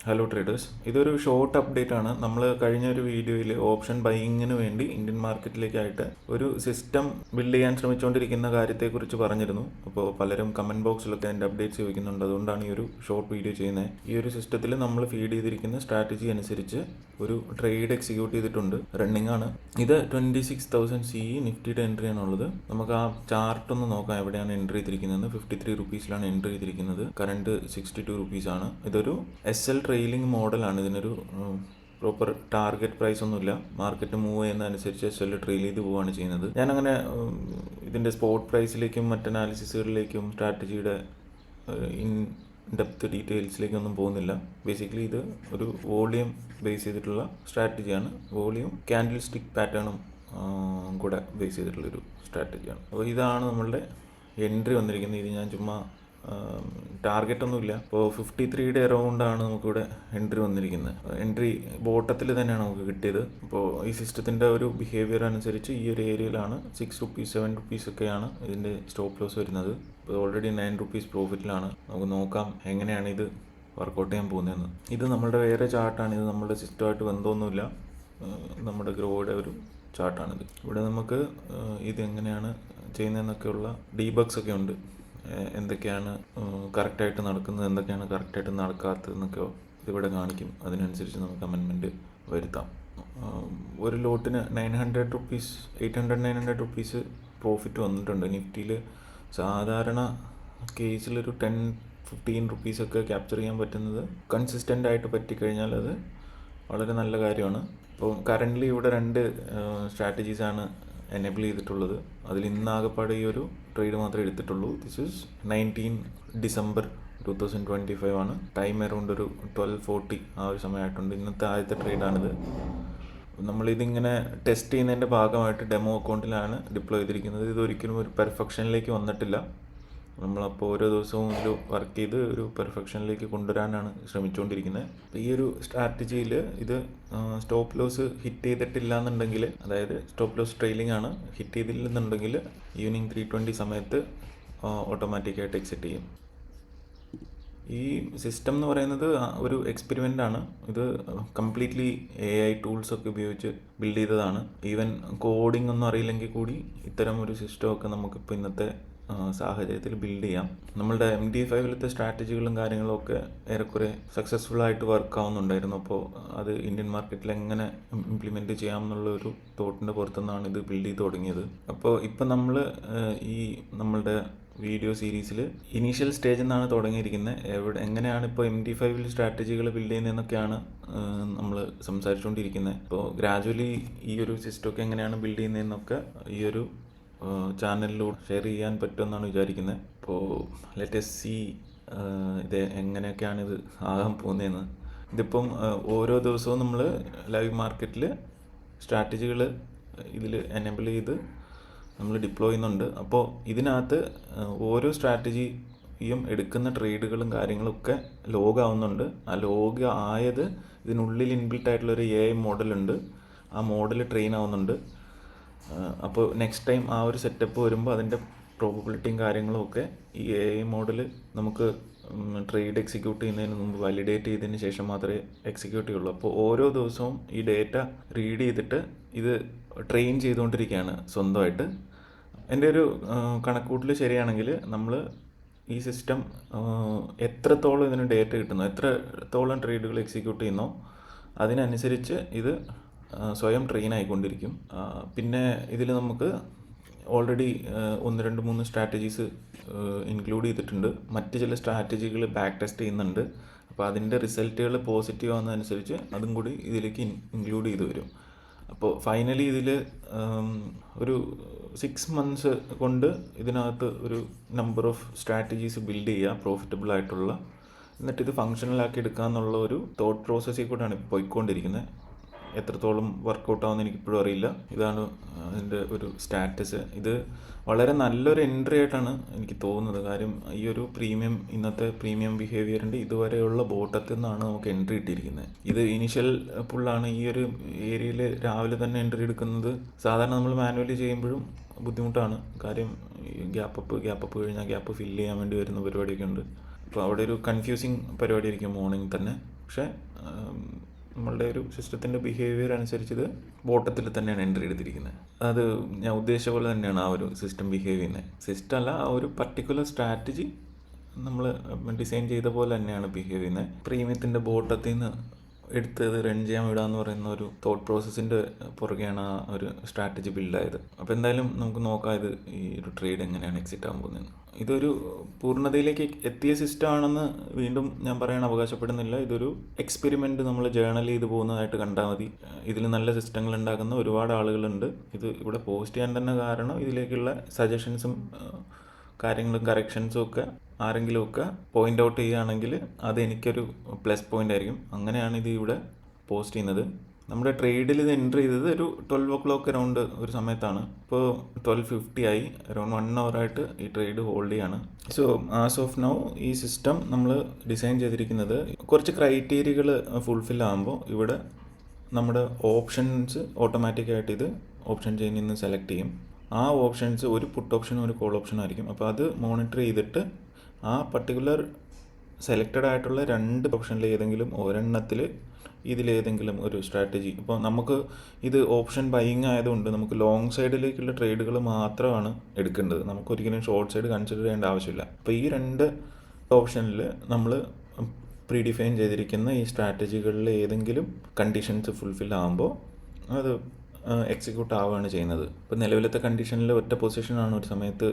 Hello traders, ഇതൊരു short update ആണ്. നമ്മൾ കഴിഞ്ഞ ഒരു വീഡിയോയിൽ ഓപ്ഷൻ ബൈയിങ്ങിന് വേണ്ടി ഇന്ത്യൻ മാർക്കറ്റിലേക്കായിട്ട് ഒരു സിസ്റ്റം ബിൽഡ് ചെയ്യാൻ ശ്രമിച്ചുകൊണ്ടിരിക്കുന്ന കാര്യത്തെക്കുറിച്ച് പറഞ്ഞിരുന്നു. അപ്പോൾ പലരും കമൻറ്റ് ബോക്സിലൊക്കെ അതിൻ്റെ അപ്ഡേറ്റ്സ് ചോദിക്കുന്നുണ്ട്. അതുകൊണ്ടാണ് ഈ ഒരു ഷോർട്ട് വീഡിയോ ചെയ്യുന്നത്. ഈ ഒരു സിസ്റ്റത്തിൽ നമ്മൾ ഫീഡ് ചെയ്തിരിക്കുന്ന സ്ട്രാറ്റജി അനുസരിച്ച് ഒരു ട്രേഡ് എക്സിക്യൂട്ട് ചെയ്തിട്ടുണ്ട്, റണ്ണിങ് ആണ്. ഇത് 26,000 CE നിഫ്റ്റിയുടെ എൻട്രി ആണുള്ളത്. നമുക്ക് ആ ചാർട്ട് ഒന്ന് നോക്കാം, എവിടെയാണ് എൻട്രി ചെയ്തിരിക്കുന്നത്. 53 റുപ്പീസിലാണ് എൻട്രി ചെയ്തിരിക്കുന്നത്. കറണ്ട് 62 റുപ്പീസാണ്. ഇതൊരു SL ട്രെയിലിംഗ് മോഡലാണ്. ഇതിനൊരു പ്രോപ്പർ ടാർഗറ്റ് പ്രൈസ് ഒന്നുമില്ല. മാർക്കറ്റ് മൂവ് ചെയ്യുന്നതനുസരിച്ച് SL ട്രെയിൽ ചെയ്ത് പോവുകയാണ് ചെയ്യുന്നത്. ഞാനങ്ങനെ ഇതിൻ്റെ സ്പോട്ട് പ്രൈസിലേക്കും മറ്റ് അനാലിസിസുകളിലേക്കും സ്ട്രാറ്റജിയുടെ ഇൻ ഡെപ്ത് ഡീറ്റെയിൽസിലേക്കൊന്നും പോകുന്നില്ല. ബേസിക്കലി ഇത് ഒരു വോളിയം ബേസ് ചെയ്തിട്ടുള്ള സ്ട്രാറ്റജിയാണ്. വോളിയം ക്യാൻഡിൽ സ്റ്റിക്ക് പാറ്റേണും കൂടെ ബേസ് ചെയ്തിട്ടുള്ളൊരു സ്ട്രാറ്റജിയാണ്. അപ്പോൾ ഇതാണ് നമ്മളുടെ എൻട്രി വന്നിരിക്കുന്നത്. ഇത് ഞാൻ ചുമ്മാ ടാർഗറ്റ് ഒന്നുമില്ല. ഇപ്പോൾ 53യുടെ അറൗണ്ടാണ് നമുക്കിവിടെ എൻട്രി വന്നിരിക്കുന്നത്. എൻട്രി ബോട്ടത്തിൽ തന്നെയാണ് നമുക്ക് കിട്ടിയത്. അപ്പോൾ ഈ സിസ്റ്റത്തിൻ്റെ ഒരു ബിഹേവിയർ അനുസരിച്ച് ഈ ഒരു ഏരിയയിലാണ് 6 റുപ്പീസ് 7 റുപ്പീസ് ഒക്കെയാണ് ഇതിൻ്റെ സ്റ്റോപ്പ് ലോസ് വരുന്നത്. ഇപ്പോൾ ഓൾറെഡി 9 റുപ്പീസ് പ്രോഫിറ്റിലാണ്. നമുക്ക് നോക്കാം എങ്ങനെയാണ് ഇത് വർക്കൗട്ട് ചെയ്യാൻ പോകുന്നതെന്ന്. ഇത് നമ്മുടെ വേറെ ചാർട്ടാണ്. ഇത് നമ്മുടെ സിസ്റ്റമായിട്ട് ബന്ധമൊന്നുമില്ല. നമ്മുടെ ഗ്രോയുടെ ഒരു ചാർട്ടാണിത്. ഇവിടെ നമുക്ക് ഇതെങ്ങനെയാണ് ചെയ്യുന്നതെന്നൊക്കെയുള്ള ഡീബഗ്സ് ഒക്കെ ഉണ്ട്. എന്തൊക്കെയാണ് കറക്റ്റായിട്ട് നടക്കുന്നത്, എന്തൊക്കെയാണ് കറക്റ്റായിട്ട് നടക്കാത്തതെന്നൊക്കെ ഇതിവിടെ കാണിക്കും. അതിനനുസരിച്ച് നമുക്ക് അമെൻമെൻറ്റ് വരുത്താം. ഒരു ലോട്ടിന് 900 റുപ്പീസ് 800-900 റുപ്പീസ് പ്രോഫിറ്റ് വന്നിട്ടുണ്ട്. നിഫ്റ്റിയിൽ സാധാരണ കേസിലൊരു 10-15 റുപ്പീസൊക്കെ ക്യാപ്ചർ ചെയ്യാൻ പറ്റുന്നത് കൺസിസ്റ്റൻ്റ് ആയിട്ട് പറ്റിക്കഴിഞ്ഞാൽ അത് വളരെ നല്ല കാര്യമാണ്. ഇപ്പോൾ കറൻ്റ്ലി ഇവിടെ 2 സ്ട്രാറ്റജീസാണ് എനേബിൾ ചെയ്തിട്ടുള്ളത്. അതിൽ ഇന്നാകപ്പാടെ ഈ ഒരു ട്രേഡ് മാത്രമേ എടുത്തിട്ടുള്ളൂ. ദിസ് ഈസ് 19 ഡിസംബർ 2025 ആണ്. ടൈം അറൗണ്ട് ഒരു 12:40 ആ ഒരു സമയമായിട്ടുണ്ട്. ഇന്നത്തെ ആദ്യത്തെ ട്രേഡാണിത്. നമ്മളിതിങ്ങനെ ടെസ്റ്റ് ചെയ്യുന്നതിൻ്റെ ഭാഗമായിട്ട് ഡെമോ അക്കൗണ്ടിലാണ് ഡിപ്ലോയ് ചെയ്തിരിക്കുന്നത്. ഇതൊരിക്കലും ഒരു പെർഫെക്ഷനിലേക്ക് വന്നിട്ടില്ല. നമ്മളപ്പോൾ ഓരോ ദിവസവും ഒരു വർക്ക് ചെയ്ത് ഒരു പെർഫെക്ഷനിലേക്ക് കൊണ്ടുവരാനാണ് ശ്രമിച്ചുകൊണ്ടിരിക്കുന്നത്. അപ്പോൾ ഈ ഒരു സ്ട്രാറ്റജിയിൽ ഇത് സ്റ്റോപ്പ് ലോസ് ഹിറ്റ് ചെയ്തിട്ടില്ല എന്നുണ്ടെങ്കിൽ, അതായത് സ്റ്റോപ്പ് ലോസ് ട്രെയിലിംഗ് ആണ്, ഹിറ്റ് ചെയ്തില്ലെന്നുണ്ടെങ്കിൽ ഈവനിങ് 3:20 സമയത്ത് ഓട്ടോമാറ്റിക്കായിട്ട് എക്സിറ്റ് ചെയ്യും. ഈ സിസ്റ്റം എന്ന് പറയുന്നത് ഒരു എക്സ്പെരിമെൻ്റ് ആണ്. ഇത് കംപ്ലീറ്റ്ലി AI ടൂൾസൊക്കെ ഉപയോഗിച്ച് ബിൽഡ് ചെയ്തതാണ്. ഈവൻ കോഡിംഗ് ഒന്നും അറിയില്ലെങ്കിൽ കൂടി ഇത്തരം ഒരു സിസ്റ്റമൊക്കെ നമുക്കിപ്പോൾ ഇന്നത്തെ സാഹചര്യത്തിൽ ബിൽഡ് ചെയ്യാം. നമ്മളുടെ MT5-ലത്തെ സ്ട്രാറ്റജികളും കാര്യങ്ങളും ഒക്കെ ഏറെക്കുറെ സക്സസ്ഫുൾ ആയിട്ട് വർക്ക് ആവുന്നുണ്ടായിരുന്നു. അപ്പോൾ അത് ഇന്ത്യൻ മാർക്കറ്റിൽ എങ്ങനെ ഇംപ്ലിമെൻറ്റ് ചെയ്യാം എന്നുള്ള ഒരു തോട്ടിൻ്റെ പുറത്തുനിന്നാണ് ഇത് ബിൽഡ് ചെയ്ത് തുടങ്ങിയത്. അപ്പോൾ ഇപ്പം നമ്മൾ ഈ നമ്മളുടെ വീഡിയോ സീരീസിൽ ഇനീഷ്യൽ സ്റ്റേജിൽ നിന്നാണ് തുടങ്ങിയിരിക്കുന്നത്. എങ്ങനെയാണ് ഇപ്പോൾ MT5-ൽ സ്ട്രാറ്റജികൾ ബിൽഡ് ചെയ്യുന്നതെന്നൊക്കെയാണ് നമ്മൾ സംസാരിച്ചുകൊണ്ടിരിക്കുന്നത്. അപ്പോൾ ഗ്രാജുവലി ഈ ഒരു സിസ്റ്റമൊക്കെ എങ്ങനെയാണ് ബിൽഡ് ചെയ്യുന്നതെന്നൊക്കെ ഈ ഒരു ചാനലിലൂടെ ഷെയർ ചെയ്യാൻ പറ്റുമെന്നാണ് വിചാരിക്കുന്നത്. അപ്പോൾ ലെറ്റസ് സീ ഇത് എങ്ങനെയൊക്കെയാണ് ഇത് ആകാൻ പോകുന്നതെന്ന്. ഇതിപ്പം ഓരോ ദിവസവും നമ്മൾ ലൈവ് മാർക്കറ്റിൽ സ്ട്രാറ്റജികൾ ഇതിൽ എനേബിൾ ചെയ്ത് നമ്മൾ ഡിപ്ലോയ് ചെയ്യുന്നുണ്ട്. അപ്പോൾ ഇതിനകത്ത് ഓരോ സ്ട്രാറ്റജിയും എടുക്കുന്ന ട്രേഡുകളും കാര്യങ്ങളൊക്കെ ലോഗ് ആവുന്നുണ്ട്. ആ ലോഗ് ആയത് ഇതിനുള്ളിൽ ഇൻബിൽട്ട് ആയിട്ടുള്ളൊരു AI മോഡലുണ്ട്. ആ മോഡൽ ട്രെയിൻ ആവുന്നുണ്ട്. അപ്പോൾ നെക്സ്റ്റ് ടൈം ആ ഒരു സെറ്റപ്പ് വരുമ്പോൾ അതിൻ്റെ പ്രോബബിലിറ്റിയും കാര്യങ്ങളും ഒക്കെ ഈ AI മോഡൽ നമുക്ക് ട്രേഡ് എക്സിക്യൂട്ട് ചെയ്യുന്നതിന് മുമ്പ് വാലിഡേറ്റ് ചെയ്തതിന് ശേഷം മാത്രമേ എക്സിക്യൂട്ട് ചെയ്യുള്ളൂ. അപ്പോൾ ഓരോ ദിവസവും ഈ ഡേറ്റ റീഡ് ചെയ്തിട്ട് ഇത് ട്രെയിൻ ചെയ്തുകൊണ്ടിരിക്കുകയാണ് സ്വന്തമായിട്ട്. എൻ്റെ ഒരു കണക്കൂട്ടൽ ശരിയാണെങ്കിൽ നമ്മൾ ഈ സിസ്റ്റം എത്രത്തോളം ഇതിന് ഡേറ്റ കിട്ടുന്നു, എത്രത്തോളം ട്രേഡുകൾ എക്സിക്യൂട്ട് ചെയ്യുന്നോ അതിനനുസരിച്ച് ഇത് സ്വയം ട്രെയിൻ ആയിക്കൊണ്ടിരിക്കും. പിന്നെ ഇതിൽ നമുക്ക് ഓൾറെഡി 1, 2, 3 സ്ട്രാറ്റജീസ് ഇൻക്ലൂഡ് ചെയ്തിട്ടുണ്ട്. മറ്റ് ചില സ്ട്രാറ്റജികൾ ബാക്ക് ടെസ്റ്റ് ചെയ്യുന്നുണ്ട്. അപ്പോൾ അതിൻ്റെ റിസൾട്ടുകൾ പോസിറ്റീവ് ആവുന്നതനുസരിച്ച് അതും കൂടി ഇതിലേക്ക് ഇൻക്ലൂഡ് ചെയ്ത് വരും. അപ്പോൾ ഫൈനലി ഇതിൽ ഒരു 6 മന്ത്സ് കൊണ്ട് ഇതിനകത്ത് ഒരു നമ്പർ ഓഫ് സ്ട്രാറ്റജീസ് ബിൽഡ് ചെയ്യുക, പ്രോഫിറ്റബിൾ ആയിട്ടുള്ള, എന്നിട്ട് ഇത് ഫങ്ഷണലാക്കി എടുക്കുക എന്നുള്ള ഒരു തോട്ട് പ്രോസസ്സിൽ കൂടെയാണ് പോയിക്കൊണ്ടിരിക്കുന്നത്. എത്രത്തോളം വർക്കൗട്ട് ആവുമെന്ന് എനിക്കിപ്പോഴും അറിയില്ല. ഇതാണ് അതിൻ്റെ ഒരു സ്റ്റാറ്റസ്. ഇത് വളരെ നല്ലൊരു എൻട്രി ആയിട്ടാണ് എനിക്ക് തോന്നുന്നത്. കാര്യം ഈ ഒരു ഇന്നത്തെ പ്രീമിയം ബിഹേവിയറിൻ്റെ ഇതുവരെയുള്ള ബോട്ടത്തിൽ നിന്നാണ് നമുക്ക് എൻട്രി കിട്ടിയിരിക്കുന്നത്. ഇത് ഇനീഷ്യൽ പുള്ളാണ്. ഈ ഒരു ഏരിയയിൽ രാവിലെ തന്നെ എൻട്രി എടുക്കുന്നത് സാധാരണ നമ്മൾ മാനുവലി ചെയ്യുമ്പോഴും ബുദ്ധിമുട്ടാണ്. കാര്യം ഗ്യാപ്പ് അപ്പ് കഴിഞ്ഞാൽ ഗ്യാപ്പ് ഫില്ല് ചെയ്യാൻ വേണ്ടി വരുന്ന പരിപാടിയൊക്കെ ഉണ്ട്. അപ്പോൾ അവിടെ ഒരു കൺഫ്യൂസിങ് പരിപാടി ആയിരിക്കും മോർണിംഗ് തന്നെ. പക്ഷേ നമ്മളുടെ ഒരു സിസ്റ്റത്തിൻ്റെ ബിഹേവിയർ അനുസരിച്ച് ഇത് ബോട്ടത്തിൽ തന്നെയാണ് എൻട്രി എടുത്തിരിക്കുന്നത്. അത് ഞാൻ ഉദ്ദേശിച്ച പോലെ തന്നെയാണ് ആ ഒരു സിസ്റ്റം ബിഹേവ് ചെയ്യുന്നത്. സിസ്റ്റം അല്ല, ആ ഒരു പർട്ടിക്കുലർ സ്ട്രാറ്റജി നമ്മൾ ഡിസൈൻ ചെയ്ത പോലെ തന്നെയാണ് ബിഹേവ് ചെയ്യുന്നത്. പ്രീമിയത്തിൻ്റെ ബോട്ടത്തിൽ നിന്ന് എടുത്ത് ഇത് റൺ ചെയ്യാൻ വിടാന്ന് പറയുന്ന ഒരു തോട്ട് പ്രോസസ്സിൻ്റെ പുറകെയാണ് ആ ഒരു സ്ട്രാറ്റജി ബിൽഡായത്. അപ്പോൾ എന്തായാലും നമുക്ക് നോക്കാം ഇത് ഈ ഒരു ട്രേഡ് എങ്ങനെയാണ് എക്സിറ്റ് ആകാൻ പോകുന്നത്. ഇതൊരു പൂർണ്ണതയിലേക്ക് എത്തിയ സിസ്റ്റം ആണെന്ന് വീണ്ടും ഞാൻ പറയാൻ അവകാശപ്പെടുന്നില്ല. ഇതൊരു എക്സ്പെരിമെൻറ്റ് നമ്മൾ ജേർണൽ ചെയ്ത് പോകുന്നതായിട്ട് കണ്ടാൽ മതി. ഇതിൽ നല്ല സിസ്റ്റങ്ങൾ ഉണ്ടാക്കുന്ന ഒരുപാട് ആളുകളുണ്ട്. ഇത് ഇവിടെ പോസ്റ്റ് ചെയ്യാൻ തന്നെ കാരണം ഇതിലേക്കുള്ള സജഷൻസും കാര്യങ്ങളും കറക്ഷൻസും ഒക്കെ ആരെങ്കിലുമൊക്കെ പോയിൻ്റ് ഔട്ട് ചെയ്യുകയാണെങ്കിൽ അത് എനിക്കൊരു പ്ലസ് പോയിൻ്റ് ആയിരിക്കും. അങ്ങനെയാണ് ഇത് ഇവിടെ പോസ്റ്റ് ചെയ്യുന്നത്. നമ്മുടെ ട്രേഡിൽ ഇത് എൻട്രി ചെയ്തത് ഒരു 12 o'clock അറൗണ്ട് ഒരു സമയത്താണ്. ഇപ്പോൾ 12:50 ആയി. അറൗണ്ട് 1 hour ആയിട്ട് ഈ ട്രേഡ് ഹോൾഡ് ചെയ്യാണ്. സോ ആസ് ഓഫ് നൗ ഈ സിസ്റ്റം നമ്മൾ ഡിസൈൻ ചെയ്തിരിക്കുന്നത് കുറച്ച് ക്രൈറ്റീരിയകൾ ഫുൾഫിൽ ആകുമ്പോൾ ഇവിടെ നമ്മുടെ ഓപ്ഷൻസ് ഓട്ടോമാറ്റിക്കായിട്ട് ഇത് ഓപ്ഷൻ ചെയിനിൽ നിന്ന് സെലക്ട് ചെയ്യും. ആ ഓപ്ഷൻസ് ഒരു പുട്ട് ഓപ്ഷനും ഒരു കോൾ ഓപ്ഷനും ആയിരിക്കും. അപ്പോൾ അത് മോണിറ്റർ ചെയ്തിട്ട് ആ പർട്ടിക്കുലർ സെലക്റ്റഡ് ആയിട്ടുള്ള 2 ഓപ്ഷനിൽ ഏതെങ്കിലും ഒരെണ്ണത്തിൽ ഇതിലേതെങ്കിലും ഒരു സ്ട്രാറ്റജി. ഇപ്പോൾ നമുക്ക് ഇത് ഓപ്ഷൻ ബൈയിങ് ആയതുകൊണ്ട് നമുക്ക് ലോങ് സൈഡിലേക്കുള്ള ട്രേഡുകൾ മാത്രമാണ് എടുക്കേണ്ടത്. നമുക്കൊരിക്കലും ഷോർട്ട് സൈഡ് കൺസിഡർ ചെയ്യേണ്ട ആവശ്യമില്ല. അപ്പോൾ ഈ 2 ഓപ്ഷനിൽ നമ്മൾ പ്രീ ഡിഫൈൻ ചെയ്തിരിക്കുന്ന ഈ സ്ട്രാറ്റജികളിൽ ഏതെങ്കിലും കണ്ടീഷൻസ് ഫുൾഫിൽ ആകുമ്പോൾ അത് എക്സിക്യൂട്ട് ആവുകയാണ് ചെയ്യുന്നത്. ഇപ്പോൾ നിലവിലത്തെ കണ്ടീഷനിൽ ഒറ്റ പൊസിഷനാണ് ഒരു സമയത്ത്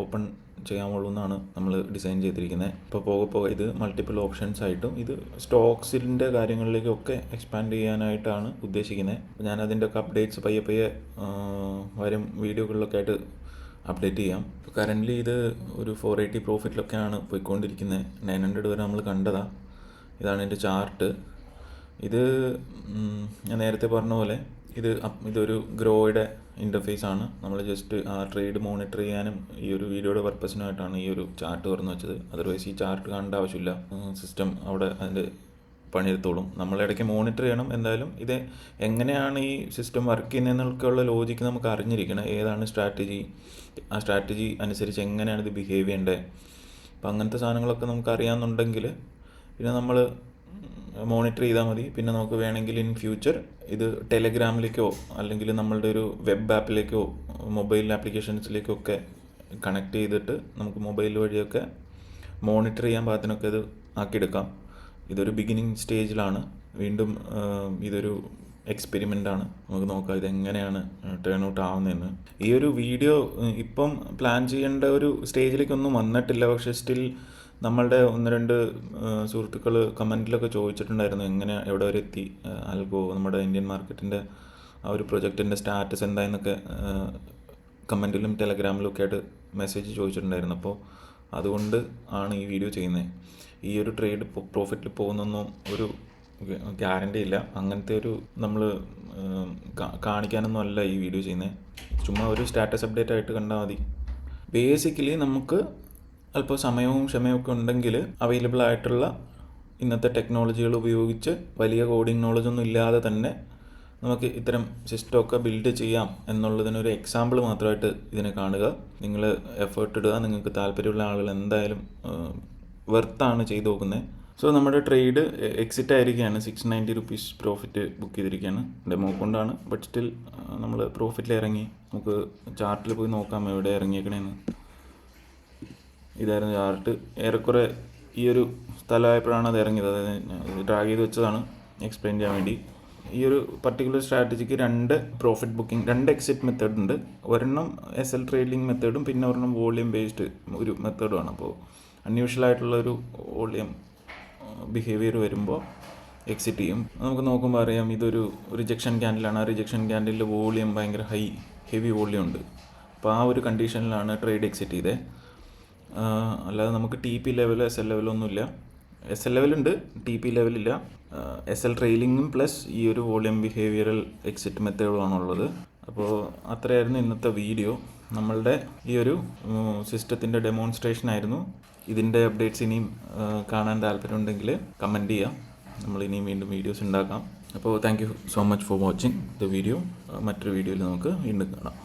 ഓപ്പൺ ചെയ്യാമുള്ളൂ എന്നാണ് നമ്മൾ ഡിസൈൻ ചെയ്തിരിക്കുന്നത്. ഇപ്പോൾ പോകെ ഇത് മൾട്ടിപ്പിൾ ഓപ്ഷൻസ് ആയിട്ടും ഇത് സ്റ്റോക്സിൻ്റെ കാര്യങ്ങളിലേക്കൊക്കെ എക്സ്പാൻഡ് ചെയ്യാനായിട്ടാണ് ഉദ്ദേശിക്കുന്നത്. അപ്പോൾ ഞാൻ അതിൻ്റെയൊക്കെ അപ്ഡേറ്റ്സ് പയ്യെ വരും വീഡിയോകളിലൊക്കെ ആയിട്ട് അപ്ഡേറ്റ് ചെയ്യാം. ഇപ്പോൾ കറൻ്റ്ലി ഇത് ഒരു 480 പ്രോഫിറ്റിലൊക്കെയാണ് പോയിക്കൊണ്ടിരിക്കുന്നത്. 900 വരെ നമ്മൾ കണ്ടതാണ്. ഇതാണ് എൻ്റെ ചാർട്ട്. ഇത് ഞാൻ നേരത്തെ പറഞ്ഞ പോലെ ഇതൊരു ഗ്രോയുടെ ഇൻ്റർഫേസ് ആണ്. നമ്മൾ ജസ്റ്റ് ആ ട്രേഡ് മോണിറ്റർ ചെയ്യാനും ഈ ഒരു വീഡിയോയുടെ പർപ്പസിനായിട്ടാണ് ഈ ഒരു ചാർട്ട് തുറന്നു വെച്ചത്. അതർവൈസ് ഈ ചാർട്ട് കാണേണ്ട ആവശ്യമില്ല. സിസ്റ്റം അവിടെ അതിൻ്റെ പണിയെടുത്തോളും. നമ്മളിടയ്ക്ക് മോണിറ്റർ ചെയ്യണം. എന്തായാലും ഇത് എങ്ങനെയാണ് ഈ സിസ്റ്റം വർക്ക് ചെയ്യുന്നതെന്നൊക്കെയുള്ള ലോജിക്ക് നമുക്ക് അറിഞ്ഞിരിക്കണം. ഏതാണ് സ്ട്രാറ്റജി, ആ സ്ട്രാറ്റജി അനുസരിച്ച് എങ്ങനെയാണ് ഇത് ബിഹേവ് ചെയ്യേണ്ടത്. അപ്പോൾ അങ്ങനത്തെ സാധനങ്ങളൊക്കെ നമുക്ക് അറിയാമെന്നുണ്ടെങ്കിൽ പിന്നെ നമ്മൾ മോണിറ്റർ ചെയ്താൽ മതി. പിന്നെ നമുക്ക് വേണമെങ്കിൽ ഇൻ ഫ്യൂച്ചർ ഇത് ടെലഗ്രാമിലേക്കോ അല്ലെങ്കിൽ നമ്മളുടെ ഒരു വെബ് ആപ്പിലേക്കോ മൊബൈൽ ആപ്ലിക്കേഷൻസിലേക്കോ ഒക്കെ കണക്ട് ചെയ്തിട്ട് നമുക്ക് മൊബൈൽ വഴിയൊക്കെ മോണിറ്റർ ചെയ്യാൻ പാകത്തിനൊക്കെ ഇത് ആക്കിയെടുക്കാം. ഇതൊരു ബിഗിനിങ് സ്റ്റേജിലാണ്. വീണ്ടും ഇതൊരു എക്സ്പെരിമെൻ്റാണ്. നമുക്ക് നോക്കാം ഇതെങ്ങനെയാണ് ടേൺ ഔട്ട് ആവുന്നതെന്ന്. ഈ ഒരു വീഡിയോ ഇപ്പം പ്ലാൻ ചെയ്യേണ്ട ഒരു സ്റ്റേജിലേക്കൊന്നും വന്നിട്ടില്ല. പക്ഷേ സ്റ്റിൽ നമ്മളുടെ 1-2 സുഹൃത്തുക്കൾ കമൻറ്റിലൊക്കെ ചോദിച്ചിട്ടുണ്ടായിരുന്നു എങ്ങനെ എവിടെ വരെ എത്തി ആൽഗോ, നമ്മുടെ ഇന്ത്യൻ മാർക്കറ്റിൻ്റെ ആ ഒരു പ്രൊജക്റ്റിൻ്റെ സ്റ്റാറ്റസ് എന്തായെന്നൊക്കെ കമൻറ്റിലും ടെലഗ്രാമിലും ഒക്കെ ആയിട്ട് മെസ്സേജ് ചോദിച്ചിട്ടുണ്ടായിരുന്നു. അപ്പോൾ അതുകൊണ്ട് ആണ് ഈ വീഡിയോ ചെയ്യുന്നത്. ഈ ഒരു ട്രേഡ് പ്രോഫിറ്റിൽ പോകുന്നൊന്നും ഒരു ഗ്യാരണ്ടി ഇല്ല. അങ്ങനത്തെ ഒരു നമ്മൾ കാണിക്കാനൊന്നും അല്ല ഈ വീഡിയോ ചെയ്യുന്നത്. ചുമ്മാ ഒരു സ്റ്റാറ്റസ് അപ്ഡേറ്റ് ആയിട്ട് കണ്ടാൽ മതി. ബേസിക്കലി നമുക്ക് അല്പം സമയവും ക്ഷമയൊക്കെ ഉണ്ടെങ്കിൽ അവൈലബിൾ ആയിട്ടുള്ള ഇന്നത്തെ ടെക്നോളജികൾ ഉപയോഗിച്ച് വലിയ കോഡിംഗ് നോളജൊന്നും ഇല്ലാതെ തന്നെ നമുക്ക് ഇത്തരം സിസ്റ്റമൊക്കെ ബിൽഡ് ചെയ്യാം എന്നുള്ളതിനൊരു എക്സാമ്പിൾ മാത്രമായിട്ട് ഇതിനെ കാണുക. നിങ്ങൾ എഫേർട്ട് ഇടുക. നിങ്ങൾക്ക് താല്പര്യമുള്ള ആളുകൾ എന്തായാലും വെർത്താണ് ചെയ്ത് നോക്കുന്നത്. സോ നമ്മുടെ ട്രേഡ് എക്സിറ്റ് ആയിരിക്കുകയാണ്. 690 rupees പ്രോഫിറ്റ് ബുക്ക് ചെയ്തിരിക്കുകയാണ്. ഡെമോ കൊണ്ടാണ്. ബട്ട് സ്റ്റിൽ നമ്മൾ പ്രോഫിറ്റിൽ ഇറങ്ങി. നമുക്ക് ചാർട്ടിൽ പോയി നോക്കാം എവിടെ ഇറങ്ങിയേക്കണേന്ന്. ഇതായിരുന്നു ചാർട്ട്. ഏറെക്കുറെ ഈ ഒരു സ്ഥലമായപ്പോഴാണ് അത് ഇറങ്ങിയത്. അതായത് ഡ്രാഗ് ചെയ്ത് വെച്ചതാണ് എക്സ്പ്ലെയിൻ ചെയ്യാൻ വേണ്ടി. ഈ ഒരു particular strategic 2 profit booking 2 exit method ഉണ്ട്. ഒരെണ്ണം SL ട്രേഡിംഗ് മെത്തേഡും പിന്നെ ഒരെണ്ണം വോളിയം ബേസ്ഡ് ഒരു മെത്തേഡുമാണ്. അപ്പോൾ അൺയൂഷ്വലായിട്ടുള്ളൊരു വോളിയം ബിഹേവിയർ വരുമ്പോൾ എക്സിറ്റ് ചെയ്യും. നമുക്ക് നോക്കുമ്പോൾ അറിയാം ഇതൊരു റിജക്ഷൻ ക്യാൻഡിലാണ്. ആ റിജക്ഷൻ ക്യാൻഡിലിൽ വോളിയം ഭയങ്കര ഹെവി വോളിയം ഉണ്ട്. അപ്പോൾ ആ ഒരു കണ്ടീഷനിലാണ് ട്രേഡ് എക്സിറ്റ് ചെയ്തത്. അല്ലാതെ നമുക്ക് TP ലെവലോ SL ലെവലോ ഒന്നുമില്ല. SL ലെവലുണ്ട്, TP ലെവലില്ല. SL ട്രെയിലിങ്ങും പ്ലസ് ഈ ഒരു വോളിയം ബിഹേവിയറൽ എക്സിറ്റ് മെത്തേഡുമാണുള്ളത്. അപ്പോൾ അത്രയായിരുന്നു ഇന്നത്തെ വീഡിയോ. നമ്മളുടെ ഈ ഒരു സിസ്റ്റത്തിൻ്റെ ഡെമോൺസ്ട്രേഷൻ ആയിരുന്നു. ഇതിൻ്റെ അപ്ഡേറ്റ്സ് ഇനിയും കാണാൻ താല്പര്യമുണ്ടെങ്കിൽ കമൻറ്റ് ചെയ്യാം. നമ്മൾ ഇനിയും വീണ്ടും വീഡിയോസ് ഉണ്ടാക്കാം. അപ്പോൾ thank you so much for watching the video. മറ്റൊരു വീഡിയോയിൽ നമുക്ക് വീണ്ടും കാണാം.